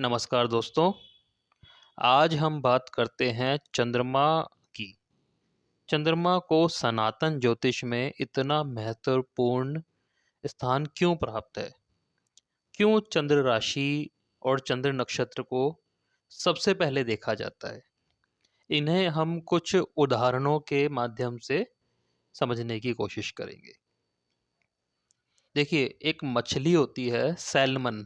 नमस्कार दोस्तों। आज हम बात करते हैं चंद्रमा की। चंद्रमा को सनातन ज्योतिष में इतना महत्वपूर्ण स्थान क्यों प्राप्त है? क्यों चंद्र राशि और चंद्र नक्षत्र को सबसे पहले देखा जाता है? इन्हें हम कुछ उदाहरणों के माध्यम से समझने की कोशिश करेंगे। देखिए, एक मछली होती है सैल्मन।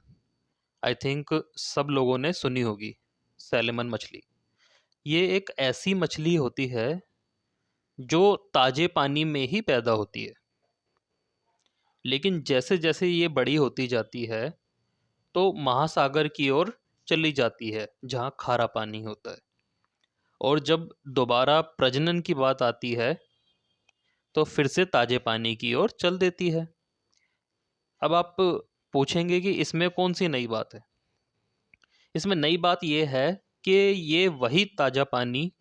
आई थिंक सब लोगों ने सुनी होगी सैल्मन मछली। ये एक ऐसी मछली होती है जो ताजे पानी में ही पैदा होती है, लेकिन जैसे जैसे ये बड़ी होती जाती है तो महासागर की ओर चली जाती है जहाँ खारा पानी होता है। और जब दोबारा प्रजनन की बात आती है तो फिर से ताजे पानी की ओर चल देती है। अब आप पूछेंगे कि इसमें कौन सी नई बात है? इसमें नई बात यह है कि ये वही ताजा पानी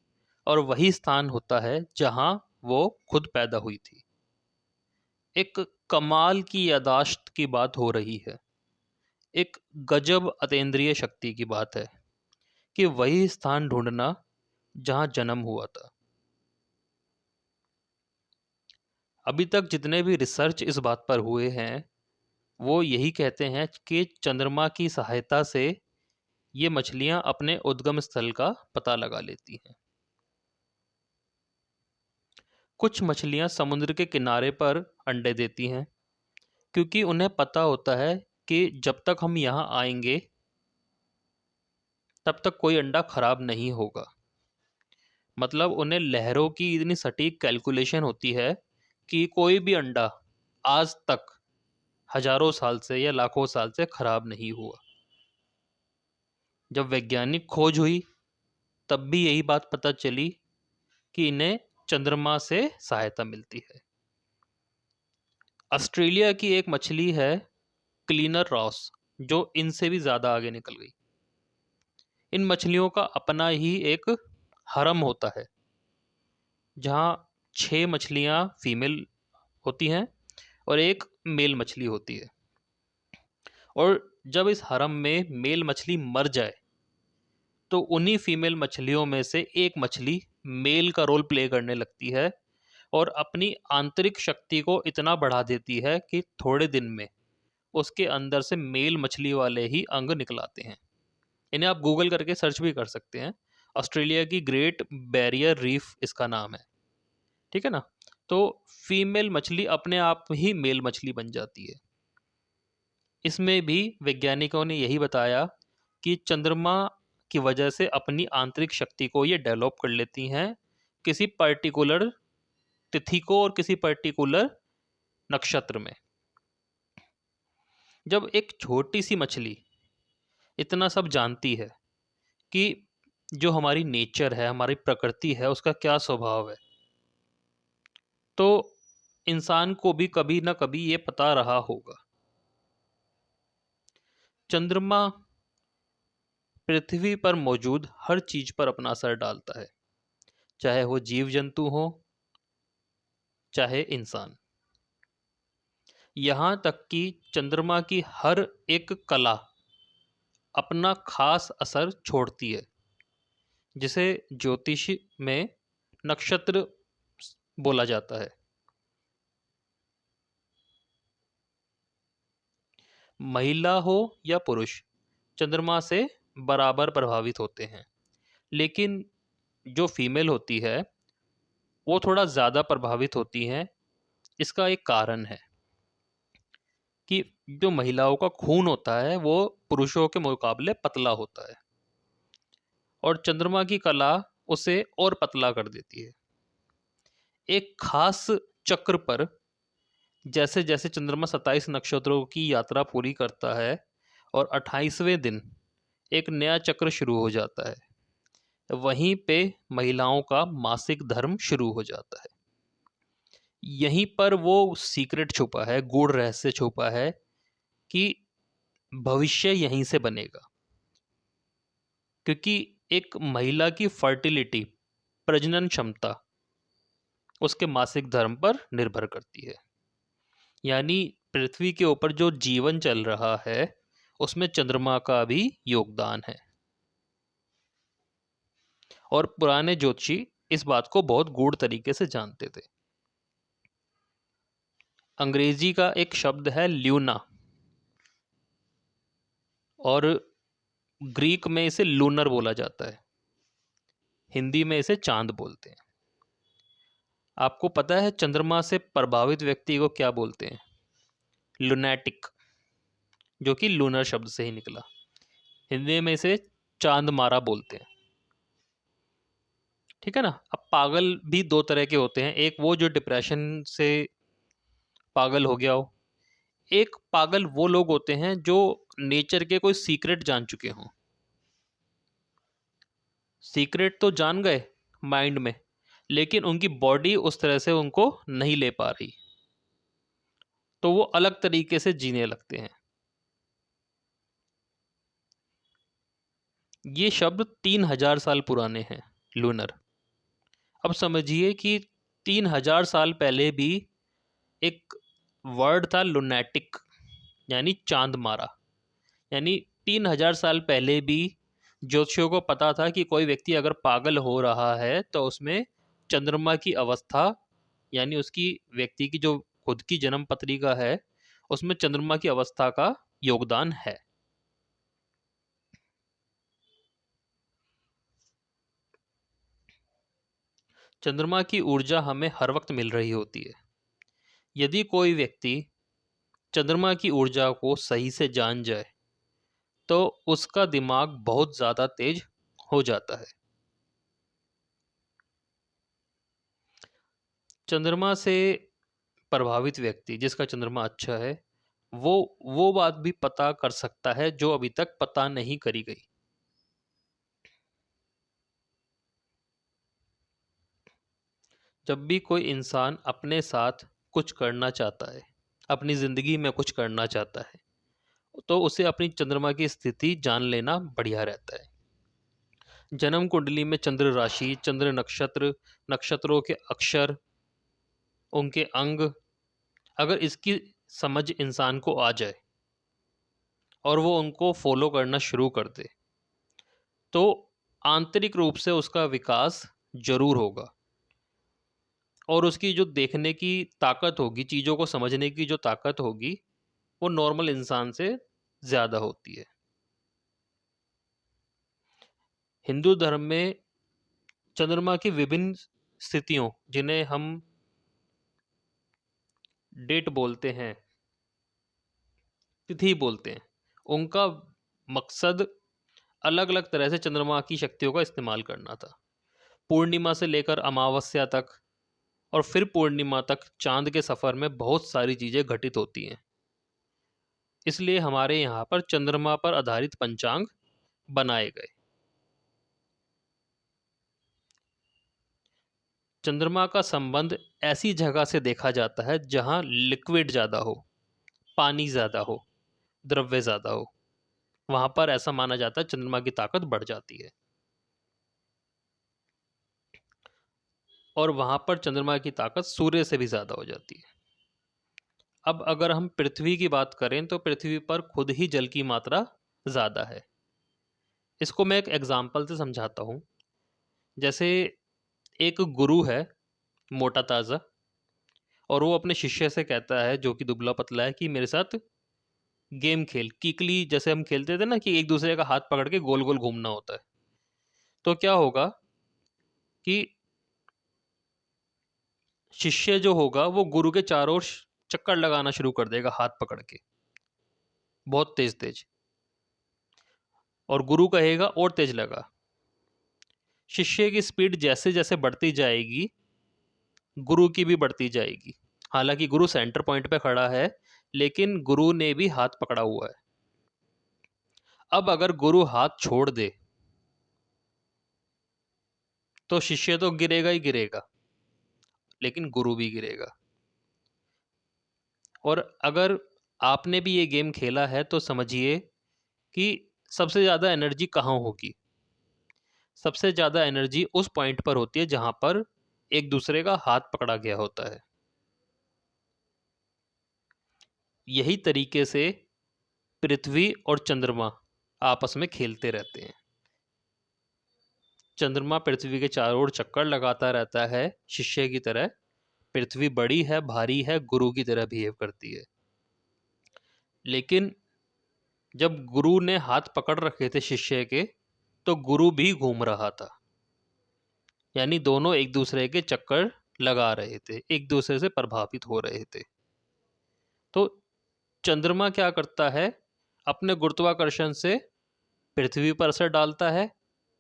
और वही स्थान होता है जहाँ वो खुद पैदा हुई थी। एक कमाल की यादाश्त की बात हो रही है। एक गजब अतीन्द्रिय शक्ति की बात है कि वही स्थान ढूंढना जहां जन्म हुआ था। अभी तक जितने भी रिसर्च इस बात पर हुए हैं वो यही कहते हैं कि चंद्रमा की सहायता से ये मछलियां अपने उद्गम स्थल का पता लगा लेती हैं। कुछ मछलियां समुद्र के किनारे पर अंडे देती हैं क्योंकि उन्हें पता होता है कि जब तक हम यहाँ आएंगे तब तक कोई अंडा खराब नहीं होगा। मतलब उन्हें लहरों की इतनी सटीक कैलकुलेशन होती है कि कोई भी अंडा आज तक हजारों साल से या लाखों साल से खराब नहीं हुआ। जब वैज्ञानिक खोज हुई तब भी यही बात पता चली कि इन्हें चंद्रमा से सहायता मिलती है। ऑस्ट्रेलिया की एक मछली है क्लीनर रॉस, जो इनसे भी ज्यादा आगे निकल गई। इन मछलियों का अपना ही एक हरम होता है जहाँ 6 मछलियाँ फीमेल होती हैं और एक मेल मछली होती है। और जब इस हरम में मेल मछली मर जाए तो उन्हीं फीमेल मछलियों में से एक मछली मेल का रोल प्ले करने लगती है और अपनी आंतरिक शक्ति को इतना बढ़ा देती है कि थोड़े दिन में उसके अंदर से मेल मछली वाले ही अंग निकल आते हैं। इन्हें आप गूगल करके सर्च भी कर सकते हैं। ऑस्ट्रेलिया की ग्रेट बैरियर रीफ इसका नाम है। ठीक है ना? तो फीमेल मछली अपने आप ही मेल मछली बन जाती है। इसमें भी वैज्ञानिकों ने यही बताया कि चंद्रमा की वजह से अपनी आंतरिक शक्ति को ये डेवलप कर लेती हैं किसी पर्टिकुलर तिथि को और किसी पर्टिकुलर नक्षत्र में। जब एक छोटी सी मछली इतना सब जानती है कि जो हमारी नेचर है, हमारी प्रकृति है, उसका क्या स्वभाव है, तो इंसान को भी कभी ना कभी ये पता रहा होगा। चंद्रमा पृथ्वी पर मौजूद हर चीज पर अपना असर डालता है, चाहे वो जीव जंतु हो चाहे इंसान। यहाँ तक कि चंद्रमा की हर एक कला अपना खास असर छोड़ती है, जिसे ज्योतिष में नक्षत्र बोला जाता है। महिला हो या पुरुष चंद्रमा से बराबर प्रभावित होते हैं, लेकिन जो फीमेल होती है वो थोड़ा ज़्यादा प्रभावित होती हैं। इसका एक कारण है कि जो महिलाओं का खून होता है वो पुरुषों के मुकाबले पतला होता है और चंद्रमा की कला उसे और पतला कर देती है। एक खास चक्र पर जैसे जैसे चंद्रमा 27 नक्षत्रों की यात्रा पूरी करता है और 28वें दिन एक नया चक्र शुरू हो जाता है, वहीं पे महिलाओं का मासिक धर्म शुरू हो जाता है। यहीं पर वो सीक्रेट छुपा है, गूढ़ रहस्य छुपा है कि भविष्य यहीं से बनेगा। क्योंकि एक महिला की फर्टिलिटी, प्रजनन क्षमता उसके मासिक धर्म पर निर्भर करती है। यानी पृथ्वी के ऊपर जो जीवन चल रहा है उसमें चंद्रमा का भी योगदान है। और पुराने ज्योतिषी इस बात को बहुत गूढ़ तरीके से जानते थे। अंग्रेजी का एक शब्द है ल्यूना, और ग्रीक में इसे लूनर बोला जाता है, हिंदी में इसे चांद बोलते हैं। आपको पता है चंद्रमा से प्रभावित व्यक्ति को क्या बोलते हैं? लुनैटिक, जो कि लूनर शब्द से ही निकला। हिंदी में इसे चांद मारा बोलते हैं। ठीक है ना। अब पागल भी दो तरह के होते हैं, एक वो जो डिप्रेशन से पागल हो गया हो, एक पागल वो लोग होते हैं जो नेचर के कोई सीक्रेट जान चुके हों। सीक्रेट तो जान गए माइंड में, लेकिन उनकी बॉडी उस तरह से उनको नहीं ले पा रही, तो वो अलग तरीके से जीने लगते हैं। ये शब्द 3000 साल पुराने हैं, लूनर। अब समझिए कि 3000 साल पहले भी एक वर्ड था लुनैटिक, यानी चांद मारा। यानी 3000 साल पहले भी ज्योतिषियों को पता था कि कोई व्यक्ति अगर पागल हो रहा है तो उसमें चंद्रमा की अवस्था, यानी उसकी व्यक्ति की जो खुद की जन्म पत्रिका है उसमें चंद्रमा की अवस्था का योगदान है। चंद्रमा की ऊर्जा हमें हर वक्त मिल रही होती है। यदि कोई व्यक्ति चंद्रमा की ऊर्जा को सही से जान जाए तो उसका दिमाग बहुत ज़्यादा तेज हो जाता है। चंद्रमा से प्रभावित व्यक्ति जिसका चंद्रमा अच्छा है, वो बात भी पता कर सकता है जो अभी तक पता नहीं करी गई। जब भी कोई इंसान अपने साथ कुछ करना चाहता है, अपनी ज़िंदगी में कुछ करना चाहता है, तो उसे अपनी चंद्रमा की स्थिति जान लेना बढ़िया रहता है। जन्म कुंडली में चंद्र राशि, चंद्र नक्षत्र, नक्षत्रों के अक्षर, उनके अंग, अगर इसकी समझ इंसान को आ जाए और वो उनको फॉलो करना शुरू कर दे तो आंतरिक रूप से उसका विकास जरूर होगा। और उसकी जो देखने की ताकत होगी, चीज़ों को समझने की जो ताकत होगी, वो नॉर्मल इंसान से ज़्यादा होती है। हिंदू धर्म में चंद्रमा की विभिन्न स्थितियों, जिन्हें हम डेट बोलते हैं, तिथि बोलते हैं, उनका मकसद अलग अलग तरह से चंद्रमा की शक्तियों का इस्तेमाल करना था। पूर्णिमा से लेकर अमावस्या तक और फिर पूर्णिमा तक चांद के सफ़र में बहुत सारी चीज़ें घटित होती हैं। इसलिए हमारे यहाँ पर चंद्रमा पर आधारित पंचांग बनाए गए। चंद्रमा का संबंध ऐसी जगह से देखा जाता है जहाँ लिक्विड ज़्यादा हो, पानी ज़्यादा हो, द्रव्य ज़्यादा हो। वहाँ पर ऐसा माना जाता है चंद्रमा की ताकत बढ़ जाती है। और वहाँ पर चंद्रमा की ताकत सूर्य से भी ज़्यादा हो जाती है। अब अगर हम पृथ्वी की बात करें तो पृथ्वी पर खुद ही जल की मात्रा ज़्यादा है। इसको मैं एक एग्जाम्पल से समझाता हूँ। जैसे एक गुरु है, मोटा ताज़ा, और वो अपने शिष्य से कहता है जो कि दुबला पतला है कि मेरे साथ गेम खेल, कीकली जैसे हम खेलते थे ना, कि एक दूसरे का हाथ पकड़ के गोल गोल घूमना होता है। तो क्या होगा कि शिष्य जो होगा वो गुरु के चारों ओर चक्कर लगाना शुरू कर देगा हाथ पकड़ के, बहुत तेज तेज, और गुरु कहेगा और तेज लगा। शिष्य की स्पीड जैसे जैसे बढ़ती जाएगी गुरु की भी बढ़ती जाएगी। हालांकि गुरु सेंटर पॉइंट पे खड़ा है, लेकिन गुरु ने भी हाथ पकड़ा हुआ है। अब अगर गुरु हाथ छोड़ दे तो शिष्य तो गिरेगा ही गिरेगा, लेकिन गुरु भी गिरेगा। और अगर आपने भी ये गेम खेला है तो समझिए कि सबसे ज़्यादा एनर्जी कहाँ होगी। सबसे ज़्यादा एनर्जी उस पॉइंट पर होती है जहाँ पर एक दूसरे का हाथ पकड़ा गया होता है। यही तरीके से पृथ्वी और चंद्रमा आपस में खेलते रहते हैं। चंद्रमा पृथ्वी के चारों ओर चक्कर लगाता रहता है शिष्य की तरह। पृथ्वी बड़ी है, भारी है, गुरु की तरह बिहेव करती है। लेकिन जब गुरु ने हाथ पकड़ रखे थे शिष्य के, तो गुरु भी घूम रहा था। यानी दोनों एक दूसरे के चक्कर लगा रहे थे, एक दूसरे से प्रभावित हो रहे थे। तो चंद्रमा क्या करता है, अपने गुरुत्वाकर्षण से पृथ्वी पर असर डालता है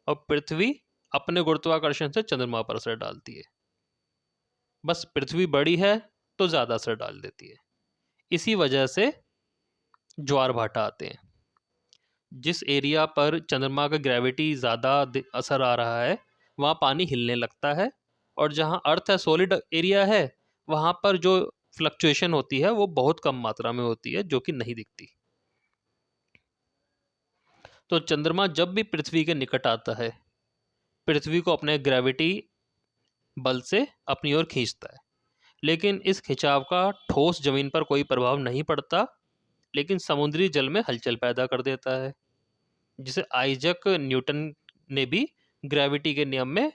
और पृथ्वी अपने गुरुत्वाकर्षण से चंद्रमा पर असर डालती है। बस पृथ्वी बड़ी है तो ज़्यादा असर डाल देती है। इसी वजह से ज्वार भाटा आते हैं। जिस एरिया पर चंद्रमा का ग्रेविटी ज़्यादा असर आ रहा है वहाँ पानी हिलने लगता है, और जहाँ अर्थ है, सॉलिड एरिया है, वहाँ पर जो फ्लक्चुएशन होती है वो बहुत कम मात्रा में होती है, जो कि नहीं दिखती। तो चंद्रमा जब भी पृथ्वी के निकट आता है, पृथ्वी को अपने ग्रेविटी बल से अपनी ओर खींचता है। लेकिन इस खिंचाव का ठोस जमीन पर कोई प्रभाव नहीं पड़ता, लेकिन समुद्री जल में हलचल पैदा कर देता है, जिसे आइजक न्यूटन ने भी ग्रेविटी के नियम में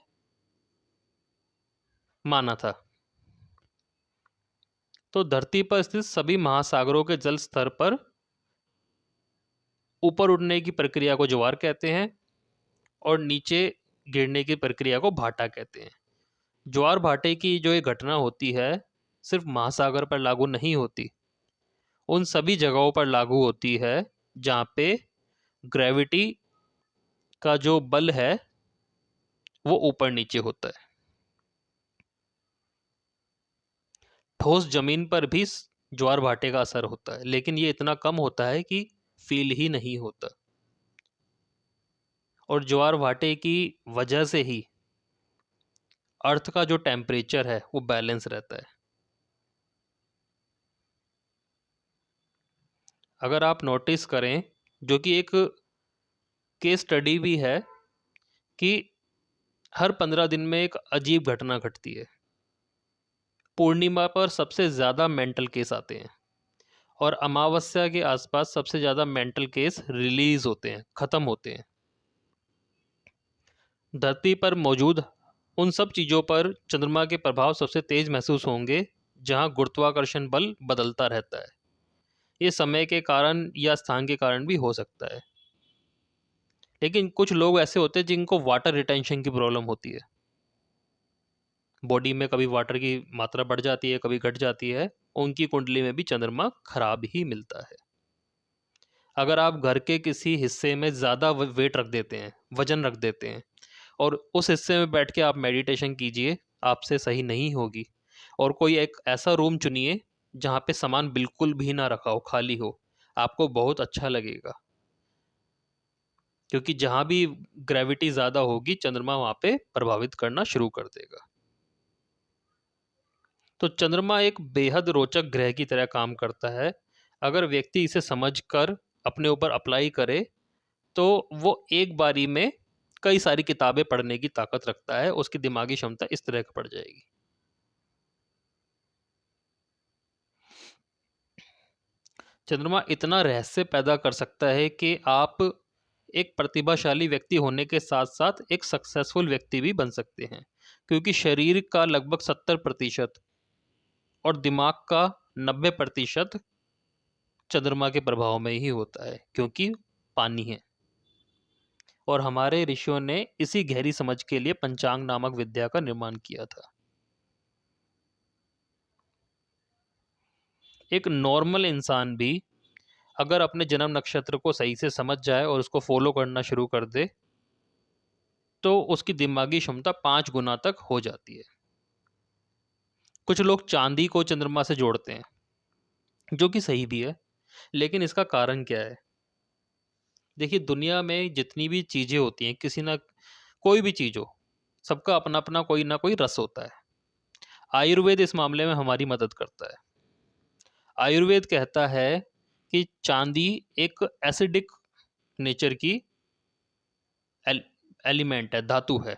माना था। तो धरती पर स्थित सभी महासागरों के जल स्तर पर ऊपर उठने की प्रक्रिया को ज्वार कहते हैं, और नीचे गिरने की प्रक्रिया को भाटा कहते हैं। ज्वार भाटे की जो ये घटना होती है, सिर्फ महासागर पर लागू नहीं होती, उन सभी जगहों पर लागू होती है जहाँ पे ग्रेविटी का जो बल है वो ऊपर नीचे होता है। ठोस जमीन पर भी ज्वार भाटे का असर होता है, लेकिन ये इतना कम होता है कि फील ही नहीं होता। और ज्वार भाटे की वजह से ही अर्थ का जो टेम्परेचर है वो बैलेंस रहता है। अगर आप नोटिस करें, जो कि एक केस स्टडी भी है, कि हर 15 दिन में एक अजीब घटना घटती है। पूर्णिमा पर सबसे ज़्यादा मेंटल केस आते हैं, और अमावस्या के आसपास सबसे ज़्यादा मेंटल केस रिलीज होते हैं, ख़त्म होते हैं। धरती पर मौजूद उन सब चीज़ों पर चंद्रमा के प्रभाव सबसे तेज महसूस होंगे जहां गुरुत्वाकर्षण बल बदलता रहता है। ये समय के कारण या स्थान के कारण भी हो सकता है। लेकिन कुछ लोग ऐसे होते हैं जिनको वाटर रिटेंशन की प्रॉब्लम होती है। बॉडी में कभी वाटर की मात्रा बढ़ जाती है, कभी घट जाती है। उनकी कुंडली में भी चंद्रमा खराब ही मिलता है। अगर आप घर के किसी हिस्से में ज़्यादा वेट रख देते हैं, वजन रख देते हैं, और उस हिस्से में बैठ के आप मेडिटेशन कीजिए, आपसे सही नहीं होगी। और कोई एक ऐसा रूम चुनिए जहाँ पे सामान बिल्कुल भी ना रखा हो, खाली हो, आपको बहुत अच्छा लगेगा। क्योंकि जहाँ भी ग्रेविटी ज़्यादा होगी, चंद्रमा वहाँ पे प्रभावित करना शुरू कर देगा। तो चंद्रमा एक बेहद रोचक ग्रह की तरह काम करता है। अगर व्यक्ति इसे समझकर अपने ऊपर अप्लाई करे, तो वो एक बारी में कई सारी किताबें पढ़ने की ताकत रखता है। उसकी दिमागी क्षमता इस तरह की बढ़ जाएगी। चंद्रमा इतना रहस्य पैदा कर सकता है कि आप एक प्रतिभाशाली व्यक्ति होने के साथ साथ एक सक्सेसफुल व्यक्ति भी बन सकते हैं, क्योंकि शरीर का लगभग 70% और दिमाग का 90% चंद्रमा के प्रभाव में ही होता है, क्योंकि पानी है। और हमारे ऋषियों ने इसी गहरी समझ के लिए पंचांग नामक विद्या का निर्माण किया था। एक नॉर्मल इंसान भी अगर अपने जन्म नक्षत्र को सही से समझ जाए और उसको फॉलो करना शुरू कर दे, तो उसकी दिमागी क्षमता 5 गुना तक हो जाती है। कुछ लोग चांदी को चंद्रमा से जोड़ते हैं, जो कि सही भी है, लेकिन इसका कारण क्या है? देखिए, दुनिया में जितनी भी चीजें होती हैं, किसी ना कोई भी चीज हो, सबका अपना अपना कोई ना कोई रस होता है। आयुर्वेद इस मामले में हमारी मदद करता है। आयुर्वेद कहता है कि चांदी एक एसिडिक नेचर की एलिमेंट है, धातु है।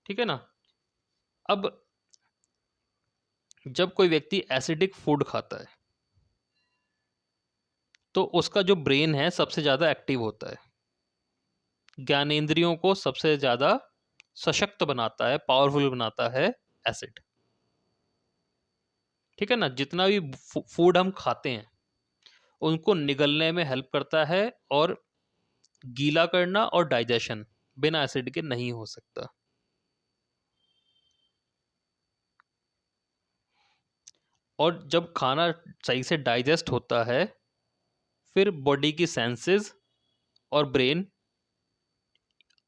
ठीक है ना? अब जब कोई व्यक्ति एसिडिक फूड खाता है, तो उसका जो ब्रेन है सबसे ज़्यादा एक्टिव होता है, ज्ञानेंद्रियों को सबसे ज़्यादा सशक्त बनाता है, पावरफुल बनाता है एसिड। ठीक है ना, जितना भी फूड हम खाते हैं उनको निगलने में हेल्प करता है, और गीला करना और डाइजेशन बिना एसिड के नहीं हो सकता। और जब खाना सही से डाइजेस्ट होता है फिर बॉडी की सेंसेस और ब्रेन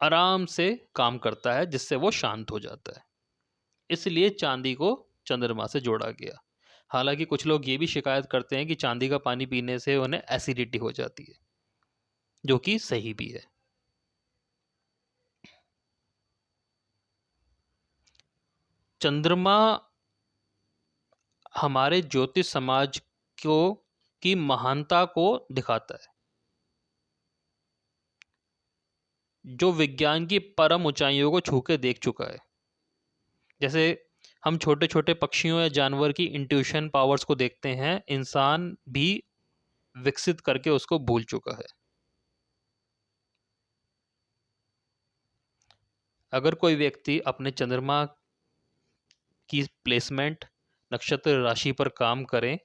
आराम से काम करता है, जिससे वो शांत हो जाता है। इसलिए चांदी को चंद्रमा से जोड़ा गया। हालांकि कुछ लोग ये भी शिकायत करते हैं कि चांदी का पानी पीने से उन्हें एसिडिटी हो जाती है, जो कि सही भी है। चंद्रमा हमारे ज्योतिष समाज को की महानता को दिखाता है, जो विज्ञान की परम ऊंचाइयों को छू के देख चुका है। जैसे हम छोटे छोटे पक्षियों या जानवर की इंट्यूशन पावर्स को देखते हैं, इंसान भी विकसित करके उसको भूल चुका है। अगर कोई व्यक्ति अपने चंद्रमा की प्लेसमेंट नक्षत्र राशि पर काम करें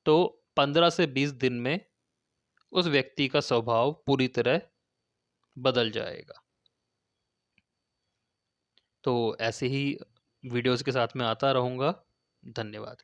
तो 15 से 20 दिन में उस व्यक्ति का स्वभाव पूरी तरह बदल जाएगा। तो ऐसे ही वीडियोस के साथ मैं आता रहूँगा। धन्यवाद।